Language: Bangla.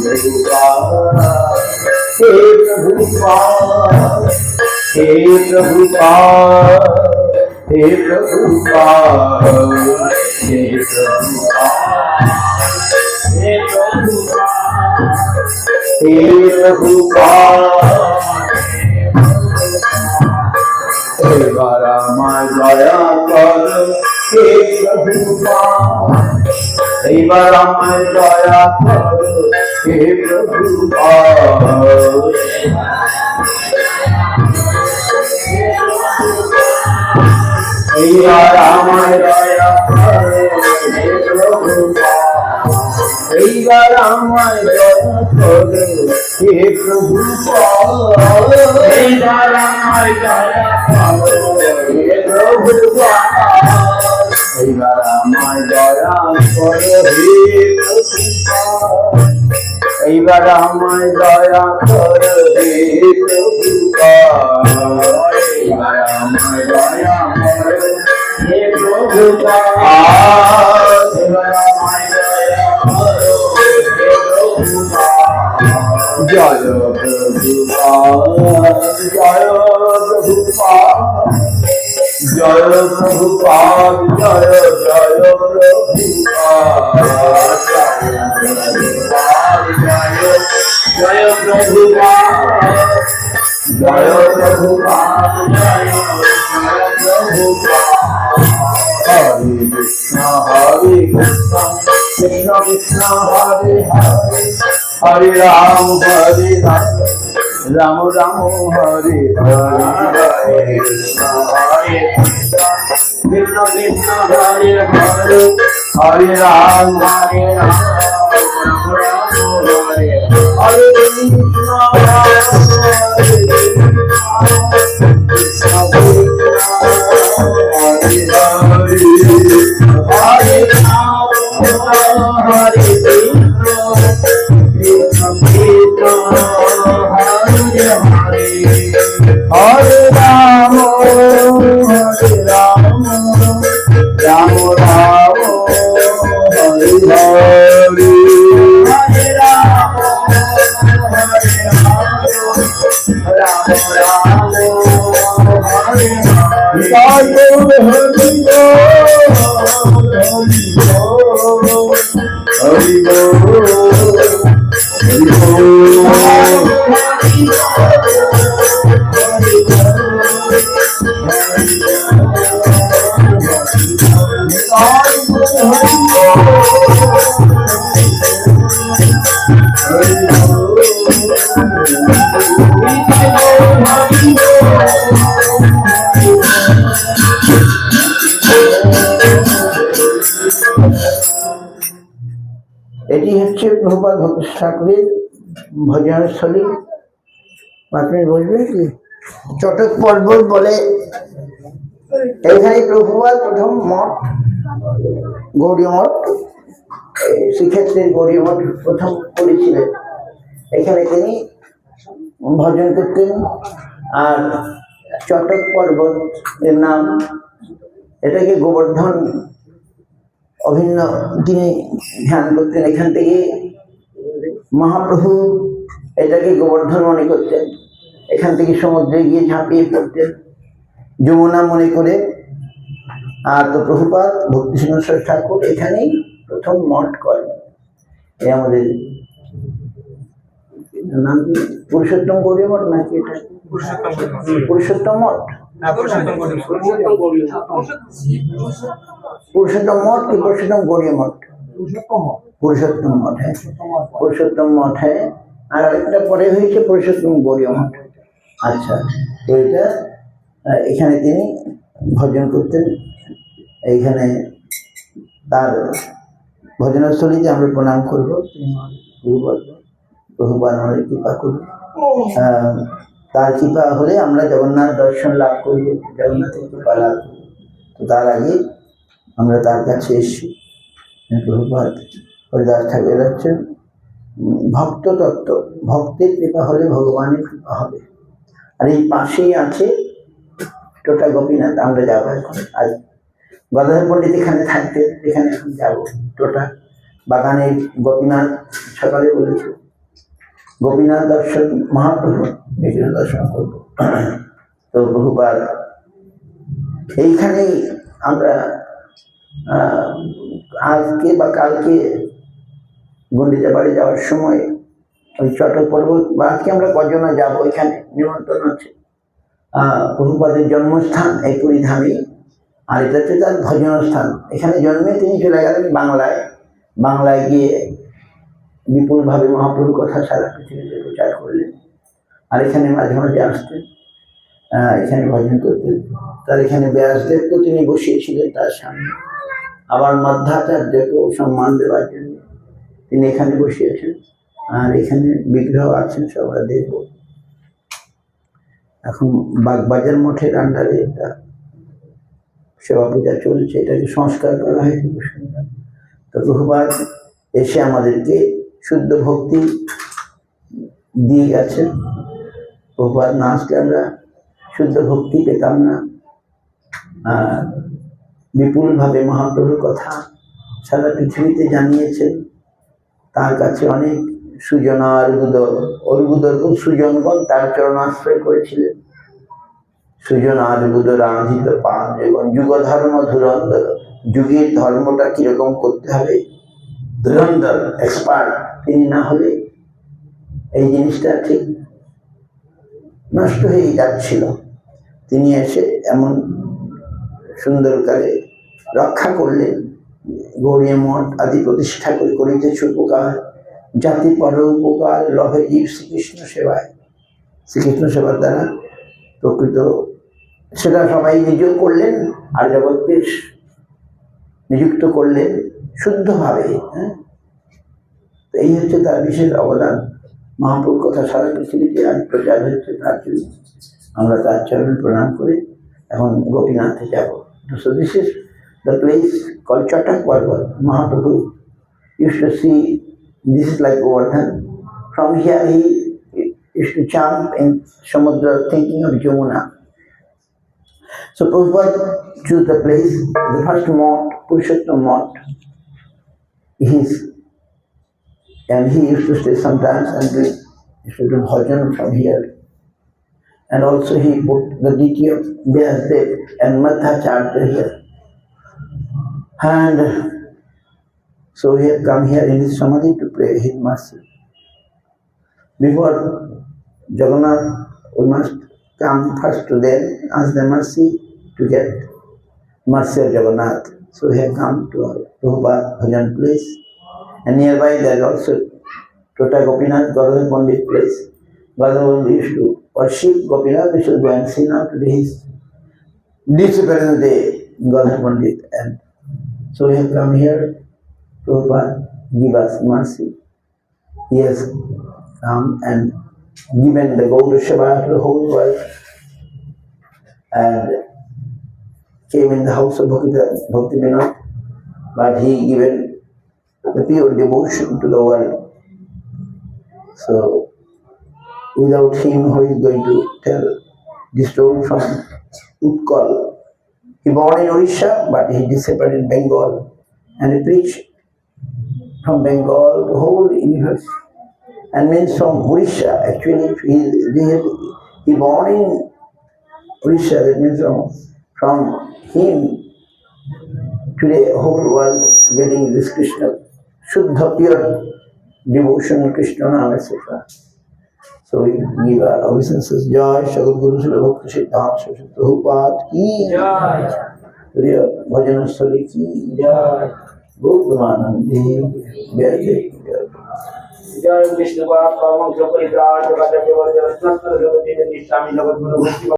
এবার আমার দয়া কর হে প্রভুপাদ, এবার আমার দয়া কর হে প্রভুপাদ, এইবার আমার দয়া কর হে প্রভুপাদ, এইবার আমার দয়া কর হে প্রভুপাদ, এইবার আমার দয়া কর হে প্রভুপাদ, এইবার আমার দয়া কর হে প্রভুপাদ, এইবার আমার দয়া কর হে প্রভুপাদ, এইবার আমার দয়া কর হে প্রভুপাদ, এবার আমার দয়া কর হে প্রভুপাদ, জয় প্রভুপাদ, জয় প্রভুপাদ, জয় প্রভুপাদ, জয় জয় প্রভুপাদ, জয় প্রভুপাদ, জয় প্রভুপাদ, জয় প্রভুপাদ। হরে কৃষ্ণ হরে কৃষ্ণ, কৃষ্ণ কৃষ্ণ হরে হরে, হরে রাম হরে রাম, রাম রাম হরে হরে, হরে কৃষ্ণ হরে কৃষ্ণ, কৃষ্ণ কৃষ্ণ হরে হরে, হরে রাম হরে রাম, রাম রাম হরে হরে, কৃষ্ণ হরে কৃষ্ণ, হরে রাম হরে কৃষ্ণ, কৃষ্ণ কৃষ্ণ হরে হরে, হরে রাম হরে রাম, রাম রাম হরে হরে, হরে রাম হরে রাম, রাম রাম হরে হরে, জয় হরি হরি এটি হচ্ছে প্রভুপাদ ভক্তি ঠাকুরের ভজনস্থলী। 5 মিনিট বসবে কি? চটক পর্বত বলে এইখানে প্রভুপাদ প্রথম মঠ, গৌড়ীয় মঠ, শ্রীক্ষেত্রের গৌড়ীয় মঠ প্রথম করেছিলেন। এখানে তিনি ভজন করতেন। আর চটক পর্বত এর নাম, এটাকে গোবর্ধন অভিন্ন তিনি ধ্যান করতেন। এখান থেকে মহাপ্রভু এটাকে গোবর্ধন মনে করতেন, এখান থেকে সমুদ্রে গিয়ে ঝাঁপিয়ে পড়তেন যমুনা মনে করে। আর তো প্রভুপাদ ভক্তিসিংহ ঠাকুর এখানেই প্রথম মঠ করেন। এই আমাদের নাম পুরুষোত্তম গৌড়ীয় মঠ নাকি এটা? পুরুষোত্তম মঠ, পুরুষোত্তম মঠ কি পুরুষোত্তম গৌড়ীয় মঠ? পুরুষোত্তম মঠ, হ্যাঁ পুরুষোত্তম মঠ, হ্যাঁ। আর আরেকটা পরে হয়েছে পুরুষোত্তম গৌড়ীয় মঠ। আচ্ছা, তো এটা এখানে তিনি ভজন করতেন। এইখানে তার ভজনস্থলীতে আমরা প্রণাম করবো। তিনি প্রভুপাদ আমাদের কৃপা করুন। তার কৃপা হলে আমরা জগন্নাথ দর্শন লাভ করব, জগন্নাথের কৃপা লাভ করব। তো তার আগে আমরা তার কাছে এসেছি। প্রভুপাদ হরিদাস ঠাকুর হচ্ছেন ভক্ত তত্ত্ব, ভক্তের কৃপা হলে ভগবানের কৃপা হবে। আর এই পাশেই আছে টোটা গোপীনাথ। আমরা যাবো এখন। আজ গদাধর পণ্ডিত এখানে থাকতে, এখানে এখন যাবো টোটা বাগানের গোপীনাথ। সকালে বলেছে গোপীনাথ দর্শন মহাপ্রভু, এখানে দর্শন করব। তো বহুবার এইখানেই আমরা আজকে বা কালকে গুন্ডিচা বাড়ি যাওয়ার সময় ওই চটক পর্বত, বা আজকে আমরা কজনা যাবো, এখানে নিমন্ত্রণ আছে। প্রভুপাদের জন্মস্থান এই পুরীধামে, আর এটা হচ্ছে তার ভজনস্থান। এখানে জন্মে তিনি চলে গেলেন বাংলায়। বাংলায় গিয়ে বিপুলভাবে মহাপ্রভুর কথা সারা পৃথিবীতে প্রচার করলেন। আর এখানে মাঝে মাঝে আসতেন, এখানে ভজন করতেন। তার এখানে ব্যাসদেবকে তিনি বসিয়েছিলেন তার সামনে। আবার মধ্যাচার্যকেও সম্মান দেওয়ার জন্য তিনি এখানে বসিয়েছেন। আর এখানে বিগ্রহ আছেন, সব আমরা দেখব। এখন বাগবাজার মঠের আন্ডারে এটা সেবা পূজা চলছে, এটাকে সংস্কার করা হয়েছে খুব সুন্দর। তো প্রভুপাদ এসে আমাদেরকে শুদ্ধ ভক্তি দিয়ে গেছেন। প্রভুপাদ না আসলে আমরা শুদ্ধ ভক্তি পেতাম না। বিপুলভাবে মহাপ্রভুর কথা সারা পৃথিবীতে জানিয়েছেন। তার কাছে অনেক সুজন অর্বুদর সুজনগণ তার চরণাশ্রয় করেছিলেন। সুজন আর্বুদ রাধিত পান এবং যুগ ধর্ম ধুরন্ধর, যুগের ধর্মটা কিরকম করতে হবে, ধুরন্ধর এক্সপার্ট তিনি না হলে এই জিনিসটা ঠিক নষ্ট হয়ে যাচ্ছিল। তিনি এসে এমন সুন্দর করে রক্ষা করলেন। গৌড়ীয় মঠ আদি প্রতিষ্ঠা করিতেছ উপকার, জাতি পর উপকার লভে জীব শ্রীকৃষ্ণ সেবায়। শ্রীকৃষ্ণ সেবার দ্বারা প্রকৃত সেটা সবাই নিজেও করলেন, আর জগৎকে নিযুক্ত করলেন শুদ্ধভাবে। এই হচ্ছে তার বিশেষ অবদান। মহাপ্রভুর কথা সারা পৃথিবীতে আজ প্রচার হচ্ছে, তার জন্য আমরা তার চরণে প্রণাম করে এখন গোপীনাথে যাব। So this is the place called Chatak Parvat. Mahaprabhu used to see, this is like Govardhan. From here he used to jump in Samudra thinking of Jamuna. So Prabhupada chose the place, the first mott, Purushottam mott. And he used to stay sometimes and used to do bhajan from here. And also he put the deity of Vyasdev and Madhacharya here. And so he had come here in his samadhi to pray his mercy. Before Jagannath, we must come first to them, ask the mercy to get mercy of Jagannath. So he had come to our Prabhupada Bhajan place. And nearby there is also Tota Gopinath, Gauravadha Pandit place. Gauravadha used to worship Gopinath. We should go and see now today his disappearance day, Gauravadha Pandit. And so we have come here. Prabhupada give us mercy. He has come and given the Gaura Seva to the whole world. And came in the house of Bhakti Vinod, but he given the pure devotion to the world. So without him, who is going to tell this story from Utkal? He born in Orissa, but he disappeared in Bengal, and he preached from Bengal to the whole universe. And means from Orissa, actually, he born in Orissa, that means from him today whole world getting this Krishna, Shuddha pure devotion to Krishna Nama, etc. So we give our obeisances. Jai Shagat Guru Srila Bhakti Siddhanta Saraswati Prabhupada ki Jai, Riya Bhajana Sthali ki Jai, Gopalamanandi Vyasdev ki Jai. Jai Vishnu Bhava Pramam Saparitar Jagata Devarjana Sastara Jagati Nishami Jagat Guru Bhakti